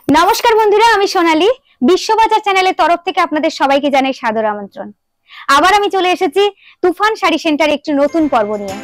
নমস্কার বন্ধুরা, আমি সোনালী। বিশ্ববাজার চ্যানেলের তরফ থেকে আপনাদের সবাইকে জানাই সাদর আমন্ত্রণ। আবার আমি চলে এসেছি তুফান শাড়ি সেন্টারে একটি নতুন পর্ব নিয়ে।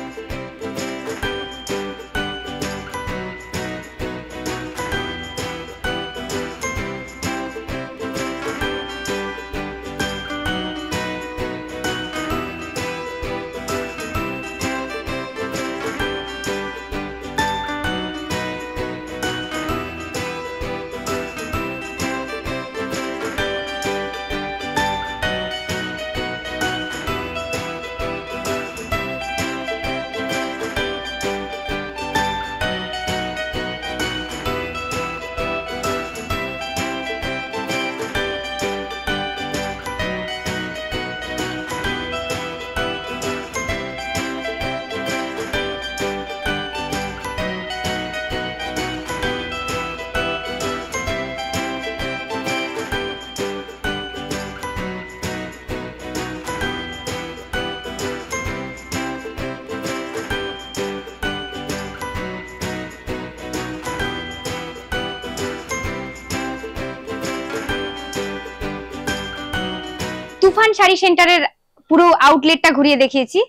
তুফান শাড়ি সেন্টারের পুরো আউটলেটটা ঘুরিয়ে দেখিয়েছি।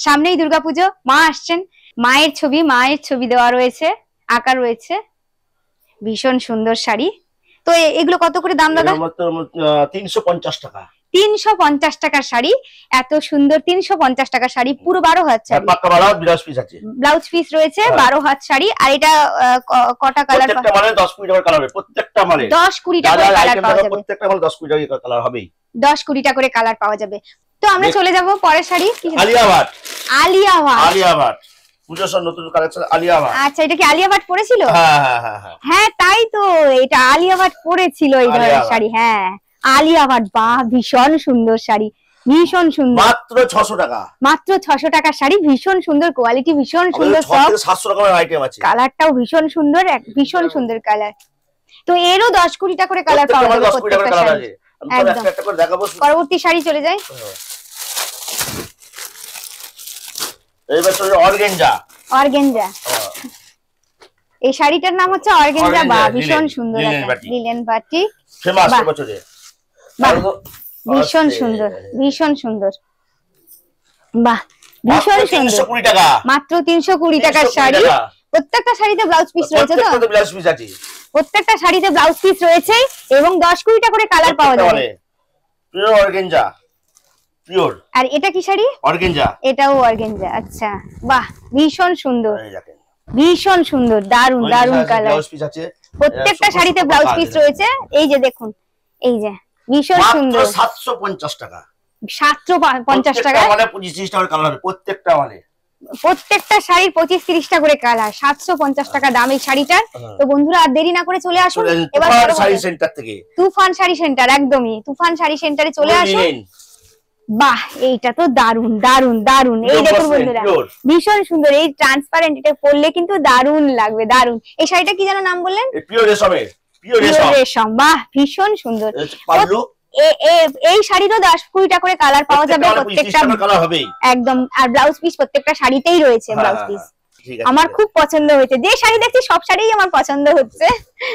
সামনেই দুর্গাপুজো, মা আসছেন, মায়ের ছবি দেওয়া রয়েছে, আঁকা রয়েছে। ভীষণ সুন্দর শাড়ি। তো এগুলো কত করে দাম দাদা? 350 টাকা। 350 টাকার শাড়ি, এত সুন্দর 350 টাকার শাড়ি, পুরো 12 হাত শাড়ি। পাক্কা বালা ব্লাউজ পিস আছে, ব্লাউজ পিস রয়েছে, 12 হাত শাড়ি। আর এটা কটা কালার? প্রত্যেকটা মালে 10-20 টাকা কালার হবে, প্রত্যেকটা মালে 10-20 টাকা করে কালার পাওয়া যাবে। প্রত্যেকটা মালে 10-20 টাকা কালার হবে, 10-20 টাকা করে কালার পাওয়া যাবে। তো আমরা চলে যাব পরের শাড়ি। আলিয়া ভাট। আলিয়া ভাট পুজোর সব নতুন কালেকশন আলিয়া ভাট। আচ্ছা, এটা কি আলিয়া ভাট পরেছিল? হ্যাঁ, তাই তো, এটা আলিয়া ভাট পরেছিল এই ধরনের শাড়ি। হ্যাঁ, আলিয়া ভাট, বাহ, ভীষণ সুন্দর শাড়ি, ভীষণ সুন্দর। মাত্র 600 টাকা। মাত্র 600 টাকার শাড়ি, ভীষণ সুন্দর কোয়ালিটি, ভীষণ সুন্দর, সব 700 টাকার আইটেম আছে। কালারটাও ভীষণ সুন্দর, ভীষণ সুন্দর কালার। তো এরও 10-20 টাকা করে কালার পাওয়া যাবে প্রত্যেকটা শাড়ি। একটা করে দেখাবো। পরবর্তী শাড়ি চলে যায়। এইবার চলে অর্গানজা। এই শাড়িটার নাম হচ্ছে অর্গানজা। বাহ, ভীষণ সুন্দর, লিলেন বাটিক, ফেমাস এবছরে। ভীষণ সুন্দর, ভীষণ সুন্দর, বাহ, ভীষণ সুন্দর। 320 টাকা। মাত্র 320 টাকার শাড়ি। প্রত্যেকটা শাড়িতে ব্লাউজ পিস রয়েছে তো? প্রত্যেকটা ব্লাউজ পিস আছে। প্রত্যেকটা শাড়িতে ব্লাউজ পিস রয়েছে এবং 10-20 টাকা করে কালার পাওয়া যাবে। Pure organza, pure. আর এটা কি শাড়ি? অর্গানজা। এটাও অর্গানজা। আচ্ছা, বাহ, ভীষণ সুন্দর, ভীষণ সুন্দর, দারুন দারুন কালার। ব্লাউজ পিস আছে, প্রত্যেকটা শাড়িতে ব্লাউজ পিস রয়েছে। এই যে দেখুন, এই যে ভীষণ সুন্দর। মাত্র 750 টাকা। 750 টাকা মানে 25-30 টাকার কালার হবে প্রত্যেকটা মানে। প্রত্যেকটা শাড়ির 25-30 করে কালার, 750 টাকা দাম এই শাড়িটার। তো বন্ধুরা, আর দেরি না করে চলে আসুন এবার তুফান শাড়ি সেন্টার থেকে। তুফান শাড়ি সেন্টার, একদমই তুফান শাড়ি সেন্টারে চলে আসুন। বাহ, এইটা তো দারুন দারুন দারুন। এই দেখুন বন্ধুরা, ভীষণ সুন্দর, এই ট্রান্সপারেন্ট, এটা পরলে কিন্তু দারুন লাগবে, দারুন। এই শাড়িটা কি যেন নাম বললেন? পিওর রেশমের, পিওর রেশম। বাহ, ভীষণ সুন্দর। পাল্লু। এই শাড়িরও 10-20 টাকা করে কালার পাওয়া যাবে প্রত্যেকটা কালার হবে একদম। আর ব্লাউজ পিস প্রত্যেকটা শাড়িতেই রয়েছে ব্লাউজ পিস। আমার খুব পছন্দ হয়েছে, যে শাড়ি দেখছি সব শাড়িই আমার পছন্দ হচ্ছে।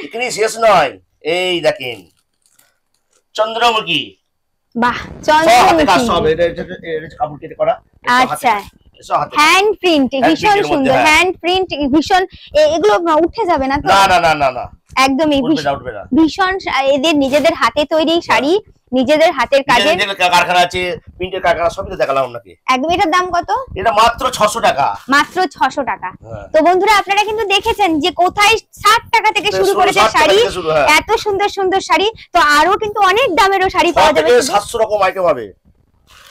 এখানে শেষ নয়, এই দেখেন চন্দ্রমুখী। বাহ, চন্দ্রমুখী কাপড় কেটে করা। আচ্ছা, হ্যান্ড প্রিন্ট, ভীষণ সুন্দর হ্যান্ড প্রিন্ট, ভীষণ। এগুলো উঠে যাবে না তো? না না না না, একদমই ভীষণ। এদের নিজেদের হাতে তৈরি শাড়ি, নিজেদের হাতের কাজে কারখানা আছে, প্রিন্টের কারখানা, সবই তো দেখালাম আপনাকে। একদম। এটার দাম কত? এটা মাত্র 600 টাকা। মাত্র 600 টাকা। তো বন্ধুরা, আপনারা কিন্তু দেখেছেন যে কোথায় 60 টাকা থেকে শুরু করেছে শাড়ি, এত সুন্দর সুন্দর শাড়ি। তো আরো কিন্তু অনেক দামেরও শাড়ি পাওয়া যাবে। 700 রকম আইটেম হবে,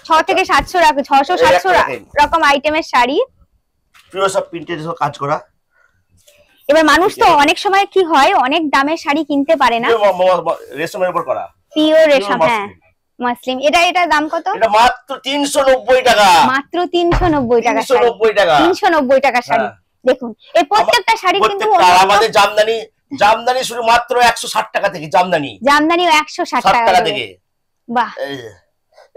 6 থেকে 700 টাকা, 600-700 রকম আইটেমের শাড়ি, পুরো সব প্রিন্টের সব কাজ করা। এবার মানুষ তো অনেক সময় কি হয়, অনেক দামের শাড়ি কিনতে পারে না। রেশমের উপর করা, পিওর রেশম। হ্যাঁ, মাসলিম। এটার দাম কত? এটা মাত্র 390 টাকা। মাত্র 390 টাকা। 390 টাকা শাড়ি। দেখুন, এই প্রত্যেকটা শাড়ি কিন্তু আমাদের জামদানি শুরু মাত্র 160 টাকা থেকে। জামদানিও 160 টাকা থেকে। বাহ,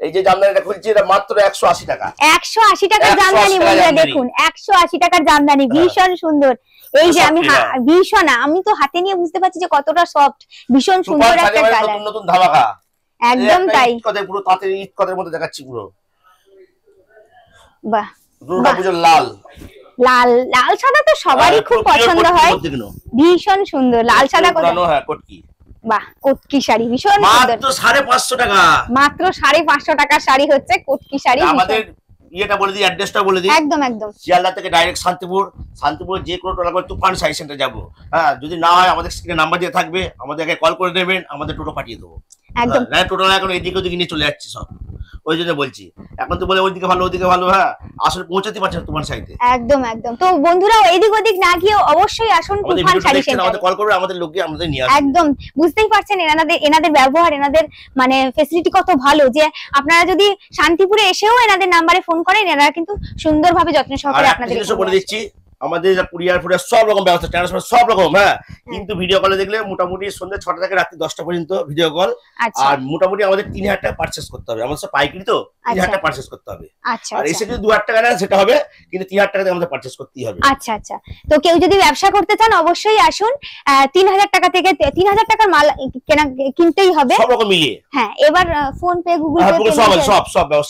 এই যে জামদানিটা খুলছি, এটা মাত্র 180 টাকা। 180 টাকার জামদানি বন্ধুরা, দেখুন 180 টাকার জামদানি, ভীষণ সুন্দর। এই যে আমি ভীষণ, আমি তো হাতে নিয়ে বুঝতে পারছি যে কতটা সফট, ভীষণ সুন্দর একটা কালার, নতুন নতুন ধামাকা, একদম তাই, পুরো তাঁতের ঈদ কদের মধ্যে দেখাচ্ছি পুরো। বাহ, দুর্গাপূজার লাল লাল লাল সাদা তো সবারই খুব পছন্দ হয়, ভীষণ সুন্দর লাল সাদা কটকি। বাহ, কটকি শাড়ি ভীষণ সুন্দর, মাত্র 550 টাকা, মাত্র 550 টাকার শাড়ি হচ্ছে কটকি শাড়ি। আমাদের ইয়েটা বলে দিই, অ্যাড্রেসটা বলে দিই, একদম একদম শিয়ালদা থেকে ডাইরেক্ট শান্তিপুর, শান্তিপুর যে কোনো টোটো করে তুফান শাড়ি সেন্টার যাবো। হ্যাঁ, যদি না হয় আমাদের স্ক্রিনে নাম্বার দিয়ে থাকবে, আমাদেরকে কল করে নেবেন, আমাদের টোটো পাঠিয়ে দেবো। একদম, হ্যাঁ, টোটো না এখন এদিকে ওদিকে নিয়ে চলে যাচ্ছে সব, ওই জন্য বলছি। এখন তো বলে ওইদিকে ভালো ওইদিকে ভালো, হ্যাঁ আসলে পৌঁছাতে পারছে না তুফান শাড়িতে। একদম একদম। তো বন্ধুরা এদিক ওদিক না গিয়ে অবশ্যই আসুন তুফান শাড়ি সেন্টারে, আমাদের কল করবে, আমাদের লোক গিয়ে আমাদের নিয়ে আসবে। একদম, বুঝতেই পারছেন এনাদের ব্যবহার, এনাদের মানে ফেসিলিটি কত ভালো, যে আপনারা যদি শান্তিপুরে এসেও এনাদের নম্বরে ফোন করেন, এনারা কিন্তু সুন্দরভাবে যত্ন সহকারে আপনাদের বলে দিচ্ছি, আমাদের কুরিয়ার ফুরিয়ার সব রকম ব্যবস্থা, ট্রান্সফার সব রকম। হ্যাঁ, কিন্তু ভিডিও কলে দেখলে মোটামুটি সন্ধ্যে 6টা থেকে রাত্রি 10টা পর্যন্ত ভিডিও কল। আর মোটামুটি আমাদের 3000 টাকা পারচেজ করতে হবে, আমাদের সব পাইকারি তো 3000 টাকা পারচেজ করতে হবে। আর এসে যদি 2000 টাকা নেন সেটা হবে, কিন্তু 3000 টাকা দিয়ে আমাদের পারচেজ করতেই হবে। আচ্ছা আচ্ছা। তো কেউ যদি ব্যবসা করতে চান অবশ্যই আসুন, 3000 টাকা থেকে 3000 টাকার মাল কিনতেই হবে সব রকম মিলিয়ে। হ্যাঁ, এবার ফোন পে গুগল পে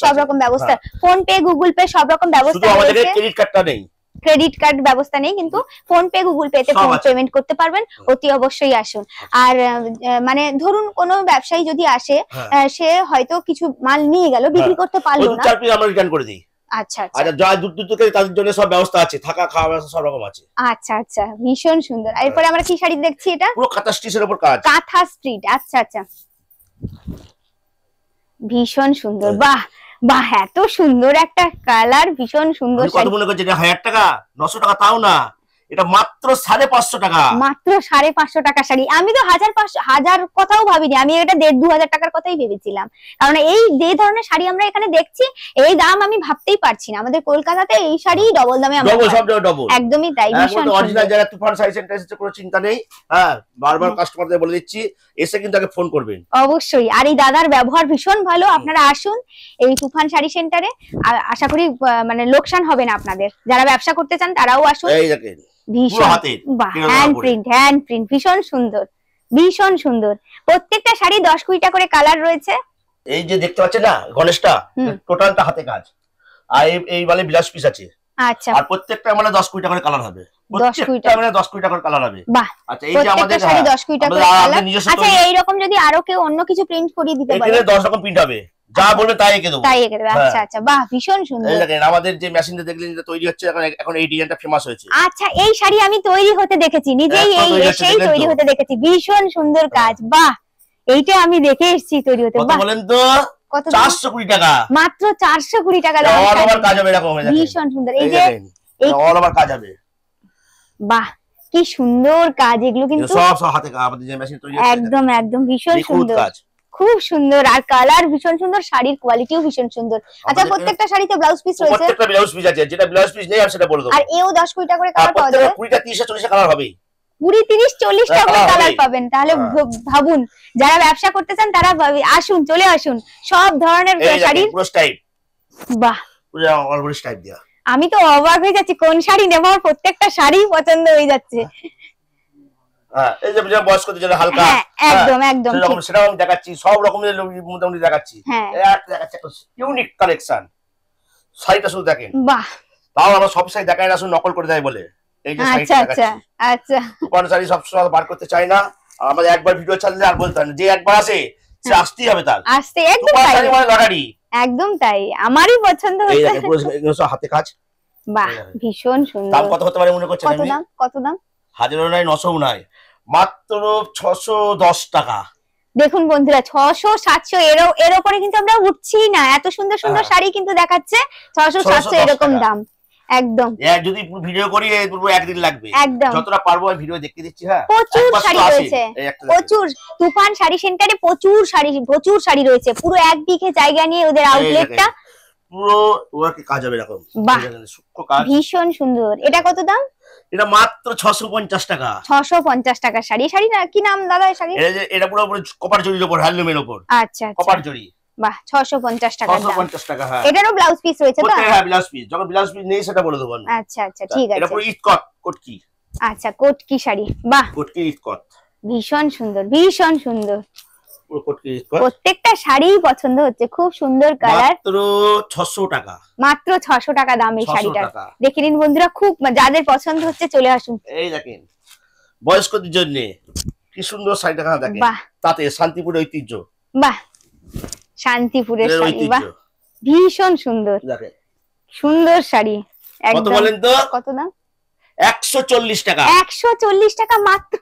সব রকম ব্যবস্থা, ফোন পে গুগল পে সব রকম ব্যবস্থা রয়েছে, আমাদের ক্রেডিট কার্ডটা নেই, ক্রেডিট কার্ড ব্যবস্থা নেই, কিন্তু ফোন পে গুগল পে তে পেমেন্ট করতে পারবেন। অতি অবশ্যই আসুন। আর মানে ধরুন কোনো ব্যবসায়ী যদি আসে, সে হয়তো কিছু মাল নিয়ে গেল, বিক্রি করতে পারলো না, আমরা রিটার্ন করে দিই। আচ্ছা আচ্ছা। আর যা দূর দূর থেকে তাদের জন্য সব ব্যবস্থা আছে, থাকা খাওয়া ব্যবস্থা সব রকম আছে। আচ্ছা আচ্ছা, ভীষণ সুন্দর। এরপরে আমরা কি শাড়ি দেখছি? এটা পুরো কাঁথা স্টিচের উপর কাজ, কাঁথা স্ট্রিট। আচ্ছা আচ্ছা, ভীষণ সুন্দর। বাহ বাহ, এত সুন্দর একটা কালার, ভীষণ সুন্দর। কত মনে করছে এটা 1000 টাকা 900 টাকা? তাও না, এটা মাত্র 550 টাকা, মাত্র 550 টাকা শাড়ি। আমি তো 1000 কথাও ভাবিনি, আমি এটা 1,500 টাকার কথাই ভেবেছিলাম, কারণ এই যে ধরনের শাড়ি আমরা এখানে দেখছি এই দাম আমি ভাবতেই পারছি না। আমাদের কলকাতাতে এই শাড়ি ডবল দামে আমরা ডবল, একদমই তাই। ভীষণ অরিজিনাল যারা তুফান শাড়ি সেন্টার এসেছে কোনো চিন্তা নেই। হ্যাঁ, বারবার কাস্টমারদের বলে দিচ্ছি, এসে কিন্তু আগে ফোন করবেন অবশ্যই। আর এই দাদার ব্যবহার ভীষণ ভালো, আপনারা আসুন এই তুফান শাড়ি সেন্টারে, আশা করি মানে লোকসান হবে না আপনাদের। যারা ব্যবসা করতে চান তারাও আসুন। এই দেখেন ভীষণ হ্যান্ড প্রিন্ট ভীষণ সুন্দর, ভীষণ সুন্দর। প্রত্যেকটা শাড়ি 10-20টা করে কালার রয়েছে। এই যে দেখতে পাচ্ছেন না গণেশটা, টোটালটা হাতে কাজ, আর এই মানে বিলাস পিস আছে। আচ্ছা, আর প্রত্যেকটা মানে 10-20টা করে কালার হবে, 10-20টা মানে 10-20টা করে কালার হবে। বাহ, আচ্ছা এই যে আমাদের শাড়ি 10-20টা করে কালার। আচ্ছা, এই রকম যদি আরো কেউ অন্য কিছু প্রিন্ট করিয়ে দিতে পারে, এখানে 10 রকম প্রিন্ট হবে, যা বলবে তাই এঁকে দেবো, তাই এঁকে দেবে। আচ্ছা আচ্ছা, বাহ, ভীষণ সুন্দর। এই দেখেন আমাদের যে মেশিনটা দেখলেন যেটা তৈরি হচ্ছে, এখন এই ডিজাইনটা ফেমাস হয়েছে। আচ্ছা, এই শাড়ি আমি তৈরি হতে দেখেছি, নিজেই এসেই তৈরি হতে দেখেছি, ভীষণ সুন্দর কাজ। বাহ, এইটা আমি দেখে এসেছি তৈরি হতে। বাহ, বলেন তো কত? 420 টাকা, মাত্র 420 টাকা দাম। অল ওভার কাজ হবে এরকম, ভীষণ সুন্দর। এই যে অল ওভার কাজ হবে, বাহ, কি সুন্দর কাজ এগুলো, কিন্তু সব হাতে কাজ, আমাদের যে মেশিন তৈরি হচ্ছে একদম একদম ভীষণ সুন্দর কাজ, খুব সুন্দর। আর কালার ভীষণ সুন্দর, শাড়ির কোয়ালিটিও ভীষণ সুন্দর। আচ্ছা, প্রত্যেকটা শাড়িতে ব্লাউজ পিস রয়েছে? প্রত্যেকটা ব্লাউজ পিস আছে, যেটা ব্লাউজ পিস নেই আমি সেটা বলে দেব। আর এও 10-20টা করে কালার পাওয়া যাবে, 20টা 30টা 40টা কালার হবে, 20-30-40টা করে কালার পাবেন। তাহলে ভাবুন, যারা ব্যবসা করতে চান তারা আসুন, চলে আসুন, সব ধরনের শাড়ির পুরো স্টাইল। বাহ, পুরো অলরেডি স্টাইল দেয়া। আমি তো অবাক হয়ে যাচ্ছি কোন শাড়ি নেব, আমার প্রত্যেকটা শাড়ি পছন্দ হয়ে যাচ্ছে। হ্যাঁ, এই যে বয়স্কদের জন্য হালকা, একদম একদম সেটাও আমি দেখাচ্ছি, সব রকমের মোটামুটি দেখাচ্ছি। দেখাচ্ছি ইউনিক কালেকশন, শাড়িটা শুধু দেখেন। বাহ, তাও আমরা সব শাড়ি দেখাই না, শুধু নকল করে দেয় বলে। এই যে শাড়িটা দেখাচ্ছি, আচ্ছা তুফান শাড়ি সব সময় বার করতে চাই না, আমাদের একবার ভিডিও চাললে আর বলতে হয় না, যে একবার আসে সে আসতেই হবে, তার আসতে একদম তাই, শাড়ি মানে লটারি, একদম তাই, আমারই পছন্দ হচ্ছে। এই দেখেন পুরো সব হাতে কাজ। বাহ, ভীষণ সুন্দর। দাম কত হতে পারে মনে করছেন? কত দাম? 1000 নাই 900 নাই, মাত্র 610 টাকা। দেখুন বন্ধুরা, 600-700 এর উপরে কিন্তু আমরা উঠছি না, এত সুন্দর সুন্দর শাড়ি কিন্তু দেখাচ্ছে 600-700 এরকম দাম। একদম, যদি ভিডিও করি পুরো একদিন লাগবে, একদম যতটা পারবো ভিডিও দেখতে দিচ্ছি। হ্যাঁ, প্রচুর শাড়ি রয়েছে, প্রচুর। তুফান শাড়ি সেন্টারে প্রচুর শাড়ি রয়েছে, পুরো 1 বিঘে জায়গা নিয়ে ওদের আউটলেটটা, পুরো ওয়ার্কে কাজ হবে এরকম। বাহ, ভীষণ সুন্দর। এটা কত দাম? এটা মাত্র 650 টাকা। 650 টাকা শাড়ি। শাড়ি না কি নাম দাদা এই শাড়ি? এটা পুরো কপার জরির উপর, হ্যান্ডলুমের উপর। আচ্ছা, কপার জরি। বাহ, 650 টাকা। 650 টাকা। হ্যাঁ, এটারও ব্লাউজ পিস রয়েছে তো? হ্যাঁ, ব্লাউজ পিস, যখন ব্লাউজ পিস নেই সেটা বলে দেব। আচ্ছা আচ্ছা, ঠিক আছে। এটা পুরো ঈদ কটকি। আচ্ছা, কটকি শাড়ি, বাহ কটকি ইস্কত, ভীষণ সুন্দর, ভীষণ সুন্দর। পুরো কটকি ইস্কত, প্রত্যেকটা শাড়িই পছন্দ হচ্ছে, খুব সুন্দর কালার। মাত্র 600 টাকা, মাত্র 600 টাকা দাম এই 600 শাড়িটার। টাকা। দেখে নিন বন্ধুরা, খুব যাদের পছন্দ হচ্ছে চলে আসুন। এই দেখেন বয়স্কদের জন্য কি সুন্দর শাড়িটা দেখেন, বাহ তাতে শান্তিপুরের ঐতিহ্য, বাহ শান্তিপুরের এর শাড়ি, ঐতিহ্য বাহ ভীষণ সুন্দর, দেখেন। সুন্দর শাড়ি কত একদম। বলেন তো? কত দাম? 140 টাকা, 140 টাকা মাত্র,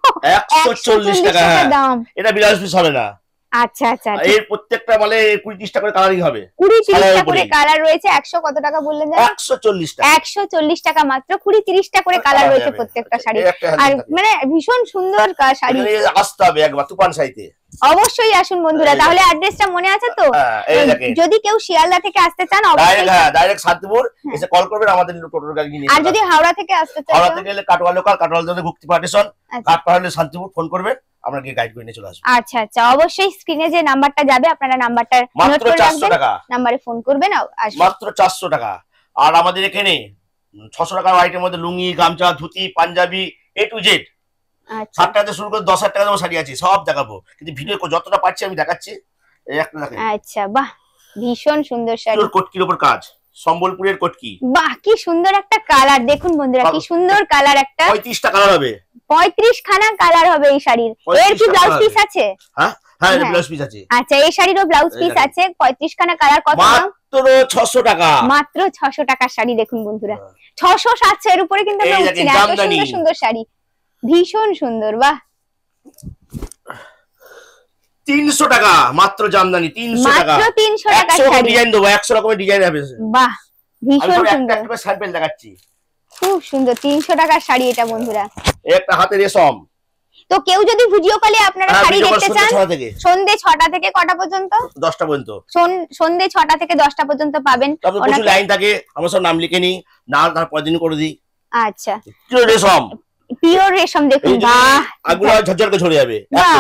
140 টাকা। দাম। এটা বিলাস পিস হবে না। আচ্ছা আচ্ছা, এর প্রত্যেকটা মানে 20-30 টাকা করে কালারিং হবে, 20-30টা করে কালার রয়েছে। 100 কত টাকা বললেন জানেন? 140 টাকা, 140 টাকা মাত্র, 20-30টা করে কালার রয়েছে প্রত্যেকটা শাড়ি। আর মানে ভীষণ সুন্দর শাড়ি। আসতে হবে একবার তুফান শাড়িতে, অবশ্যই আসুন বন্ধুরা। তাহলে অ্যাড্রেসটা মনে আছে তো? এই দেখেন যদি কেউ শিয়ালদা থেকে আসতে চান অবশ্যই ডাইরেক্ট শান্তিপুর এসে কল করবেন, আমাদের টোটোর গাড়ি নিয়ে। আর যদি হাওড়া থেকে আসতে চান, হাওড়া থেকে গেলে কাটোয়া লোকাল, কাটোয়া থেকে ভক্তি পার্টিশন, কাটোয়া হলে শান্তিপুর ফোন করবেন, আমরা গিয়ে গাইড করে নিয়ে চলে আসবো। আচ্ছা আচ্ছা, অবশ্যই স্ক্রিনে যে নাম্বারটা যাবে আপনারা নাম্বারটা নোট মাত্র করে 400 রাখবেন, টাকা, নম্বরে ফোন করবেন আসবেন। মাত্র 400 টাকা। আর আমাদের এখানে 600 টাকার আইটেমের মধ্যে লুঙ্গি, গামছা, dhoti, panjabi A to Z, আচ্ছা 60 টাকা থেকে শুরু করে 10,000 টাকা শাড়ি আছে, সব দেখাবো, কিন্তু ভিডিও যতটা পাচ্ছি আমি দেখাচ্ছি। এই একটা দেখেন, আচ্ছা, বাহ ভীষণ সুন্দর শাড়ি, কটকির উপর কাজ, সম্বলপুরের কটকি, বাহ কি সুন্দর একটা কালার। দেখুন বন্ধুরা কি সুন্দর কালার, একটা 35 টাকা কালার হবে, 35 খানা কালার হবে এই শাড়ির। এর কি ব্লাউজ পিস আছে? হ্যাঁ হ্যাঁ, ব্লাউজ পিস আছে। আচ্ছা, এই শাড়িরও ব্লাউজ পিস আছে। 35 খানা কালার, কত দাম? মাত্র 600 টাকা, মাত্র 600 টাকার শাড়ি। দেখুন বন্ধুরা 600-700 এর উপরে কিন্তু আমরা উঠছি না। এত সুন্দর সুন্দর শাড়ি, ভীষণ সুন্দর, বাহ 300 টাকা মাত্র জামদানি, 300 টাকা, মাত্র 300 টাকার 100 শাড়ি। ডিজাইন দেবো, 100 রকমের ডিজাইন হবে। বাহ ভীষণ সুন্দর, একটা স্যাম্পল দেখাচ্ছি, খুব সুন্দর 300 টাকার শাড়ি এটা বন্ধুরা। একটা হাতে রেশম। তো কেউ যদি ভিডিও কলে আপনারা শাড়ি দেখতে চান, সন্ধ্যে 6টা থেকে কটা পর্যন্ত? 10টা পর্যন্ত, সন্ধ্যে 6টা থেকে 10টা পর্যন্ত পাবেন। তবে প্রচুর লাইন থাকে, আমরা সব নাম লিখে নিই, না তারপর দিন করে দিই। আচ্ছা, রেশম, পিওর রেশম, দেখুন বাহ আগুলা ঝরঝর করে ঝরে যাবে, বাহ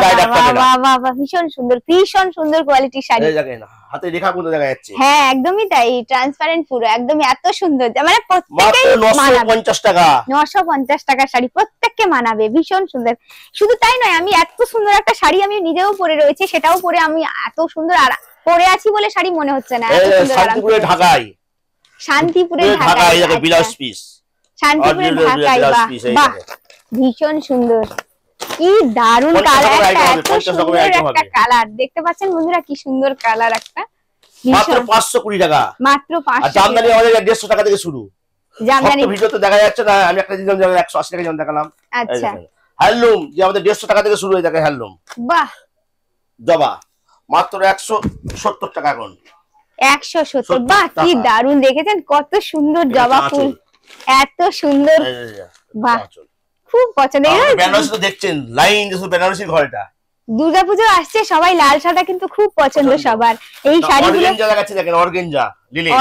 বাহ বাহ ভীষণ সুন্দর, ভীষণ সুন্দর কোয়ালিটির শাড়ি। এই দেখেন হাতে রেখা গুলো দেখা যাচ্ছে, হ্যাঁ একদমই তাই, ট্রান্সপারেন্ট পুরো, একদমই এত সুন্দর, মানে প্রত্যেককে মাত্র 950 টাকা, 950 টাকার শাড়ি প্রত্যেককে মানাবে, ভীষণ সুন্দর। শুধু তাই নয়, আমি এত সুন্দর একটা শাড়ি আমি নিজেও পরে রয়েছে, সেটাও পরে আমি এত সুন্দর পরে আছি বলে শাড়ি মনে হচ্ছে না। এত সুন্দর শান্তিপুরে ঢাকায়, শান্তিপুরে ঢাকায়, এই ব্লাউজ পিস, শান্তিপুরে ঢাকায়, বাহ ভীষণ সুন্দর, কি দারুণ কালার, এত সুন্দর একটা কালার। দেখতে পাচ্ছেন বন্ধুরা কি সুন্দর কালার, একটা মাত্র 520 টাকা, মাত্র 500। জামদানি আমাদের 150 টাকা থেকে শুরু। জামদানি ভিডিওতে দেখা যাচ্ছে না, আমি একটা দিন 180 টাকা যেমন দেখালাম। আচ্ছা, হ্যান্ডলুম যে আমাদের 150 টাকা থেকে শুরু হয়ে থাকে, হ্যান্ডলুম বাহ জবা মাত্র 170 টাকা, এখন 170, বাহ কি দারুণ। দেখেছেন কত সুন্দর জবা ফুল, এত সুন্দর, বাহ খুব পছন্দ। বেনারসি তো দেখছেন, লাইন যে বেনারসি ঘরটা, দুর্গাপূজা আসছে, সবাই লাল সাদা কিন্তু খুব পছন্দ সবার। এই শাড়িগুলো অর্গানজা দেখাচ্ছি, দেখেন অর্গানজা, লিলেন,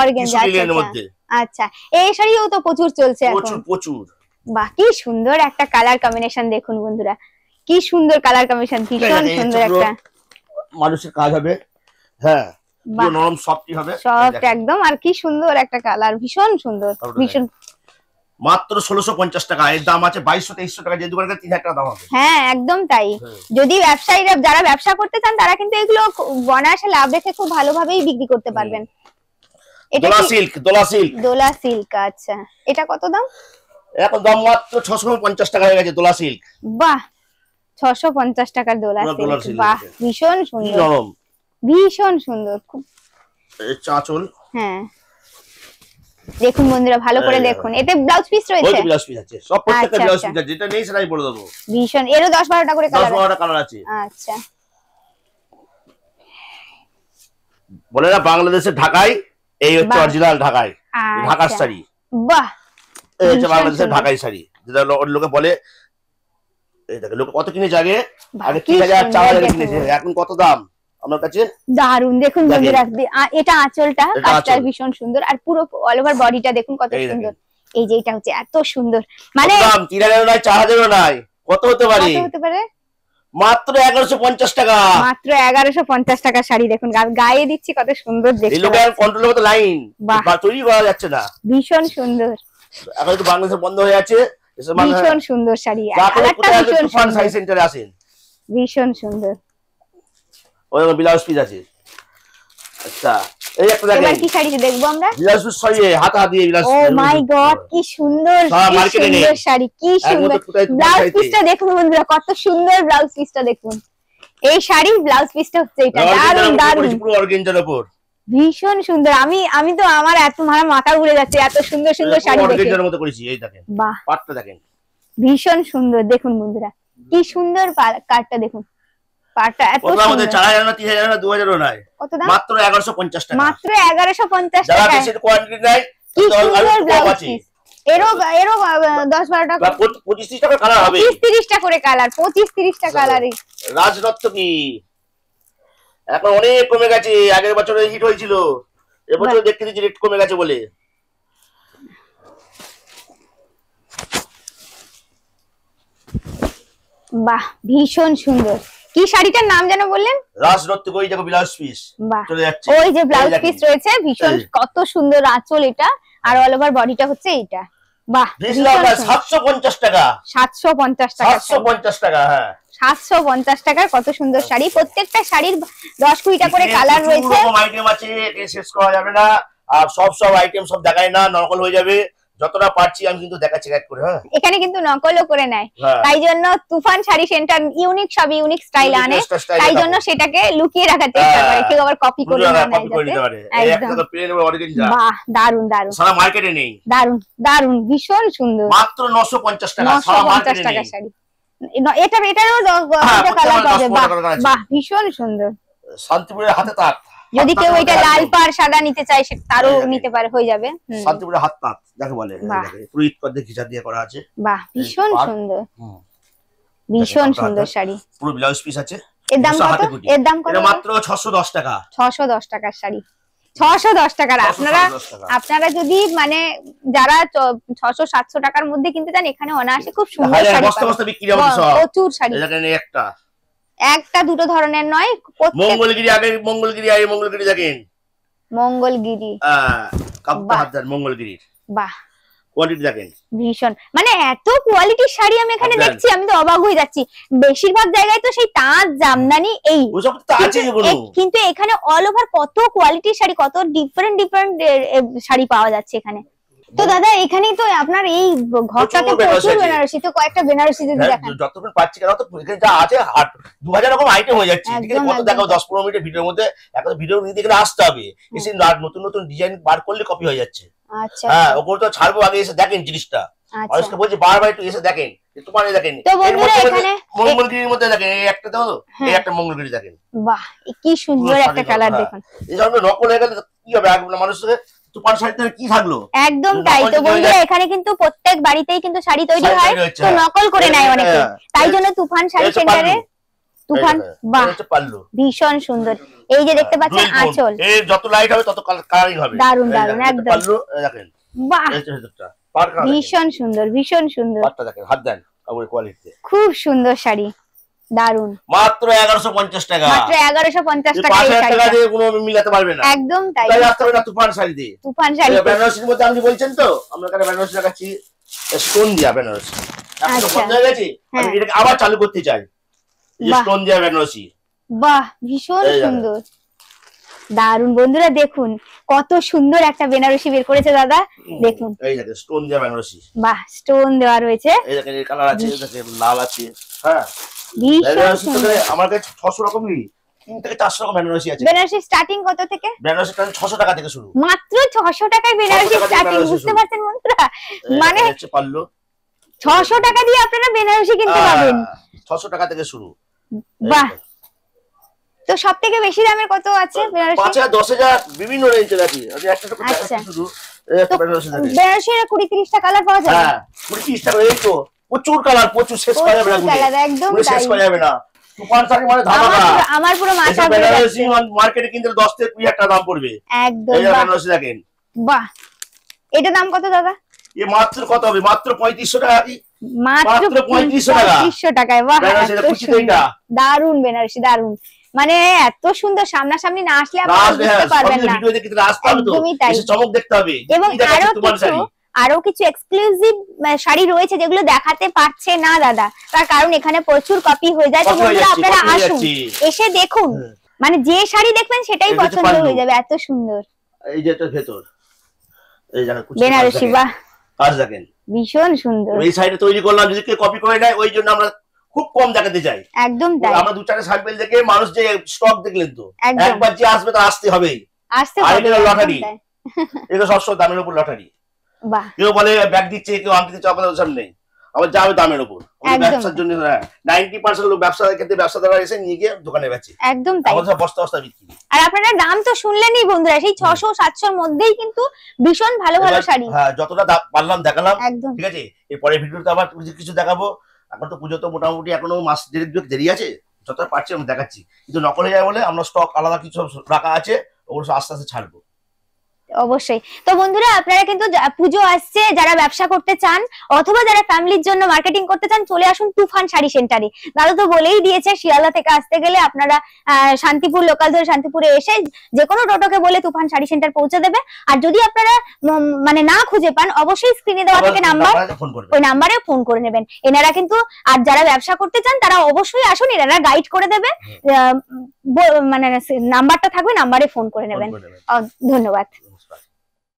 লিলেনের মধ্যে। আচ্ছা, এই শাড়িও তো প্রচুর চলছে এখন, প্রচুর প্রচুর। বাহ কি সুন্দর একটা কালার কম্বিনেশন, দেখুন বন্ধুরা কি সুন্দর কালার কম্বিনেশন, ভীষণ সুন্দর একটা মানুষের কাজ হবে, হ্যাঁ নরম সফটই হবে, সফট একদম, আর কি সুন্দর একটা কালার, ভীষণ সুন্দর, ভীষণ। মাত্র 1650 টাকা, এর দাম আছে 2200-2300 টাকা, যে দোকানে 3000 টাকা দাম হবে। হ্যাঁ একদম তাই। যদি ব্যবসায়ীরা যারা ব্যবসা করতে চান তারা কিন্তু এগুলো বনাসে লাভ রেখে খুব ভালোভাবেই বিক্রি করতে পারবেন। এটা দোলা সিল্ক, দোলা সিল্ক, দোলা সিল্ক। আচ্ছা, এটা কত দাম? এখন দাম মাত্র 650 টাকা হয়ে গেছে দোলা সিল্ক। বাহ 650 টাকার দোলা সিল্ক, বাহ ভীষণ সুন্দর, নরম, ভীষণ সুন্দর, খুব চাঁচল। হ্যাঁ দেখুন বন্ধুরা ভালো করে দেখুন, এতে ব্লাউজ পিস রয়েছে, ব্লাউজ পিস আছে সব, প্রত্যেকটা ব্লাউজ পিস আছে, যেটা নেই সেটাই বলে দেবো। ভীষণ, এরও 10-12টা করে কালার, 10-12টা কালার আছে। আচ্ছা, বলে না বাংলাদেশের ঢাকায়, এই হচ্ছে অরিজিনাল ঢাকায়, ঢাকার শাড়ি, বাহ এই হচ্ছে বাংলাদেশের ঢাকাই শাড়ি, যেটা লোকে বলে। এই দেখো লোকে কত কিনেছে, আগে 3000-4000 কিনেছে, এখন কত দাম আমার কাছে, দারুন। দেখুন বন্ধুরা, এটা আঁচলটা, কাজটা ভীষণ সুন্দর, আর পুরো অল ওভার বডিটা দেখুন কত সুন্দর। এই যে এটা হচ্ছে এত সুন্দর, মানে দাম 3000 নয়, 4000 নয়, কত হতে পারে? মাত্র 1150 টাকা, মাত্র 1150 টাকা শাড়ি। দেখুন গায়ে দিচ্ছি কত সুন্দর দেখতে, এই লোকের কন্ট্রোলের মতো লাইন তৈরি করা যাচ্ছে না, ভীষণ সুন্দর। এখন তো বাংলাদেশে বন্ধ হয়ে আছে, ভীষণ সুন্দর শাড়ি, কালারটা ভীষণ তুফান শাড়ি সুন্দর, সেন্টারে আসেন, ভীষণ সুন্দর। ওই ব্লাউজ পিস আছে। আচ্ছা এই একটা এবার দেখেন কি শাড়ি দেখবো আমরা? ব্লাউজ পিস সরিয়ে হাতা দিয়ে ব্লাউজ। ও মাই গড, কি সুন্দর, সব কি মার্কেটে নেই। সুন্দর শাড়ি, কি সুন্দর ব্লাউজ পিসটা দেখুন বন্ধুরা, কত সুন্দর ব্লাউজ পিসটা দেখুন। এই শাড়ির ব্লাউজ পিসটা হচ্ছে এটা, দারুন দারুন, পুরো অর্গানজার উপর ভীষণ সুন্দর। আমি তো আমার এত মাথা ঘুরে যাচ্ছে এত সুন্দর সুন্দর শাড়ি দেখে। অর্গানজার মতো করেছি, এই দেখেন বাহ, পাটটা দেখেন ভীষণ সুন্দর। দেখুন বন্ধুরা কি সুন্দর কাটটা দেখুন, পাটটা এত ওটা আমাদের সুন্দর। 4000 না 3000 না 2000 ও নাই, কত দাম? মাত্র 1150 টাকা। মাত্র 1150 যারা টাকা। বেশি কোয়ান্টিটি নাই কি সুন্দর ব্লাউজ আছে, পিস। এরও 10-12 টাকা, 25-30 টাকা কালার হবে, 25-30 টাকা করে কালার, 25-30 টাকা কালারই। রাজরত্ন কি এখন অনেক কমে গেছে, আগের বছরে হিট হয়েছিল, এবছর দেখতে দিচ্ছি রেট কমে গেছে বলে। বাহ, ভীষণ সুন্দর। কি শাড়িটার নাম যেন বললেন? রাজরত্ন কই দেখো ব্লাউজ পিস বাহ, চলে যাচ্ছে, ওই যে ব্লাউজ পিস রয়েছে, ভীষণ এই। কত সুন্দর আঁচল এটা, আর অল ওভার বডিটা হচ্ছে এইটা। বাহ, ভীষণ সুন্দর। 750 টাকা, 750 টাকা, 750 টাকা, হ্যাঁ 750 টাকার কত সুন্দর শাড়ি। প্রত্যেকটা শাড়ির 10-20টা করে কালার রয়েছে। আইটেম আছে, এটা শেষ করা যাবে না, আর সব আইটেম সব দেখায় না, নকল হয়ে যাবে। যতটা পারছি আমি কিন্তু দেখাচ্ছি এক করে। হ্যাঁ এখানে কিন্তু নকলও করে নেয়, তাই জন্য তুফান শাড়ি সেন্টার ইউনিক, সব ইউনিক স্টাইল আনে, তাই জন্য সেটাকে লুকিয়ে রাখার চেষ্টা করে, কেউ আবার কপি করে না নেয় যাতে। একদম বাহ, দারুন দারুন, সারা মার্কেটে নেই, দারুন দারুন, ভীষণ সুন্দর। মাত্র 950 টাকা, সারা 950 মার্কেটে টাকা নেই। শাড়ি। এটারও কালার পাবে। বাহ বাহ, ভীষণ সুন্দর। শান্তিপুরের হাতে তাঁত, যদি কেউ এটা লাল পাড় সাদা নিতে চায় সে তারও নিতে পারে, হয়ে যাবে। শান্তিপুরের হাত তাঁত যাকে বলে, পুরো ইট পদ্ধতি খিচা দিয়ে করা আছে। বাহ, ভীষণ সুন্দর, ভীষণ সুন্দর শাড়ি। পুরো ব্লাউজ পিস আছে। এর দাম কত? এর দাম কত? এটা মাত্র 610 টাকা, 610 টাকার শাড়ি, 610 টাকার। আপনারা যদি মানে যারা 600-700 টাকার মধ্যে কিনতে চান, এখানে অনায়াসে খুব সুন্দর শাড়ি বস্তা বস্তা বিক্রি হবে সব, প্রচুর শাড়ি। একটা দুটো ধরনের নয়, মঙ্গলগিরি আগে মঙ্গলগিরি দেখেন, মঙ্গলগিরি, মঙ্গলগিরি বাহ, কোয়ালিটি দেখেন, ভীষণ মানে এত কোয়ালিটির শাড়ি আমি এখানে দেখছি, আমি তো অবাক হয়ে যাচ্ছি। বেশিরভাগ জায়গায় তো সেই তাঁত জামদানি এই, কিন্তু এখানে অল ওভার কত কোয়ালিটির শাড়ি, কত ডিফারেন্ট শাড়ি পাওয়া যাচ্ছে এখানে। তো দাদা এখানেই তো আপনার এই ঘরটাতে প্রচুর বেনারসি, তো কয়েকটা বেনারসি যদি দেখেন। যতক্ষণ পাচ্ছি কেন তো এখানে যা আছে 2000 রকম আইটেম হয়ে যাচ্ছে, কত দেখাও 10-15 মিনিটের ভিডিওর মধ্যে, এখন ভিডিও নিতে গেলে আসতে হবে, এসে নতুন নতুন ডিজাইন বার করলে কপি হয়ে যাচ্ছে। আচ্ছা, হ্যাঁ ওগুলো তো ছাড়বো, আগে এসে দেখেন জিনিসটা, মানুষকে বলছি বারবার একটু এসে দেখেন, তোমার দেখেন মঙ্গলগিরির মধ্যে দেখেন, এই একটা দেখো, এই একটা মঙ্গলগিরি দেখেন, বাহ কি সুন্দর একটা কালার দেখুন। এই ধরনের নকল হয়ে গেলে কি হবে, মানুষের তুফান শাড়িতে কি থাকলো? একদম তাই। তো বন্ধুরা এখানে কিন্তু প্রত্যেক বাড়িতেই কিন্তু শাড়ি তৈরি হয়, তো নকল করে নেয় অনেকে, তাই জন্য তুফান শাড়ি সেন্টারে তুফান। বাহ, ভীষণ সুন্দর। এই যে দেখতে পাচ্ছেন আঁচল, এই যত লাইট হবে তত কালারিং হবে, দারুন দারুন, একদম দেখেন, বাহ ভীষণ সুন্দর, ভীষণ সুন্দর। পাটটা দেখেন, হাত দেন কাপড়ের কোয়ালিটি, খুব সুন্দর শাড়ি, দারুন। মাত্র 1150 টাকা, মাত্র 1150 টাকা এই শাড়ি, টাকা দিয়ে কোনো মিলাতে পারবে না, একদম তাই। তাই আসতে হবে না তুফান শাড়ি দিয়ে, তুফান শাড়ি। বেনারসির মধ্যে আপনি বলছেন তো, আমরা এখানে বেনারসি দেখাচ্ছি, স্টোন দিয়া বেনারসি, এখন বন্ধ হয়ে গেছে, আমি এটাকে আবার চালু করতে চাই, স্টোন দিয়া বেনারসি। বাহ, ভীষণ সুন্দর, দারুন। বন্ধুরা দেখুন কত সুন্দর একটা বেনারসি বের করেছে দাদা, দেখুন এই দেখেন স্টোন দেওয়া বেনারসি, বাহ স্টোন দেওয়া রয়েছে, এই দেখেন এই কালার আছে, এই দেখেন লাল আছে, হ্যাঁ ভীষণ সুন্দর। আমার কাছে 600 রকমই 3 থেকে 400 রকম বেনারসি আছে। বেনারসি স্টার্টিং কত থেকে? বেনারসি 600 টাকা থেকে শুরু, মাত্র 600 টাকায় বেনারসি স্টার্টিং, বুঝতে পারছেন বন্ধুরা? মানে 600 টাকা দিয়ে আপনারা বেনারসি কিনতে পারবেন, 600 টাকা থেকে শুরু। বাহ, তো সবথেকে বেশি দামের কত আছে বেনারসি? 5000 10000 বিভিন্ন রেঞ্জের আছে। আমি একটা তো শুধু বেনারসি দেখেন, বেনারসি 20-30 টা কালার পাওয়া যায়। হ্যাঁ 20-30 টাকা, এই তো প্রচুর কালার, প্রচুর শেষ করা যাবে না, কালার একদম তাই, শেষ করা যাবে না। তুফান শাড়ি মানে ধামাকা, আমার পুরো মাথা ঘুরে বেনারসি মার্কেটে কিনতে 10 থেকে 20 টাকা দাম পড়বে, একদম। এই বেনারসি দেখেন, বাহ, এটা দাম কত দাদা? এ মাত্র কত হবে? মাত্র 3500 টাকা, কি মাত্র 3500 টাকায়। বাহ, দারুন বেনারসি, দারুন। মানে এত সুন্দর, সামনাসামনি না আসলে আপনারা বুঝতে পারবেন না, একদমই তাই। চমক দেখতে হবে। এবং আরো কিছু আরো কিছু এক্সক্লুসিভ শাড়ি রয়েছে যেগুলো দেখাতে পারছে না দাদা, তার কারণ এখানে প্রচুর কপি হয়ে যায়। তো বন্ধুরা আপনারা আসুন, এসে দেখুন, মানে যে শাড়ি দেখবেন সেটাই পছন্দ হয়ে যাবে, এত সুন্দর। এই যে এটা ভেতর, এই জায়গা কুচি বেনারসি, বাহ কাজ দেখেন ভীষণ সুন্দর। এই সাইডে তৈরি করলাম, যদি কেউ কপি করে নেয় ওই জন্য আমরা খুব কম দেখাতে চাই। একদম তাই, আমরা দু চারটে স্যাম্পল দেখে মানুষ যে স্টক দেখলেন তো, একদম। একবার যে আসবে তার আসতে হবেই, আসতে আর হবে, এটা লটারি, একদম তাই। এটা সবসময় দামের উপর লটারি। বাহ, কেউ বলে ব্যাগ দিচ্ছে, কেউ আংটি দিচ্ছে, আপনাদের সামনে আমার যাবে দামের উপর। একদম। ব্যবসার জন্য 90% লোক ব্যবসার ক্ষেত্রে ব্যবসাদাররা এসে নিয়ে গিয়ে দোকানে বেচে, একদম তাই। আমাদের সব বস্তা বস্তা বিক্রি। আর আপনারা দাম তো শুনলেনই বন্ধুরা, সেই 600-700 মধ্যেই কিন্তু ভীষণ ভালো ভালো শাড়ি। হ্যাঁ, যতটা পারলাম দেখালাম, একদম ঠিক আছে। এরপরে ভিডিওতে আবার কিছু দেখাবো। এখন তো পুজো তো মোটামুটি এখনো মাস দেরি আছে, যতটা পারছি আমি দেখাচ্ছি, কিন্তু নকল হয়ে যায় বলে আমরা স্টক আলাদা কিছু রাখা আছে, ওগুলো আস্তে আস্তে ছাড়বো। অবশ্যই। তো বন্ধুরা আপনারা কিন্তু পুজো আসছে, যারা ব্যবসা করতে চান অথবা যারা ফ্যামিলির জন্য মার্কেটিং করতে চান, চলে আসুন তুফান শাড়ি সেন্টারে। দাদা তো বলেই দিয়েছে শিয়ালদা থেকে আসতে গেলে আপনারা শান্তিপুর লোকাল ধরে শান্তিপুরে এসে যে কোনো টোটোকে বলে তুফান শাড়ি সেন্টার পৌঁছে দেবে। আর যদি আপনারা মানে না খুঁজে পান, অবশ্যই স্ক্রিনে দেওয়া থাকে নাম্বার, ওই নাম্বারে ফোন করে নেবেন। এনারা কিন্তু, আর যারা ব্যবসা করতে চান তারা অবশ্যই আসুন, এনারা গাইড করে দেবে, মানে নাম্বারটা থাকবে, নাম্বারে ফোন করে নেবেন। ধন্যবাদ।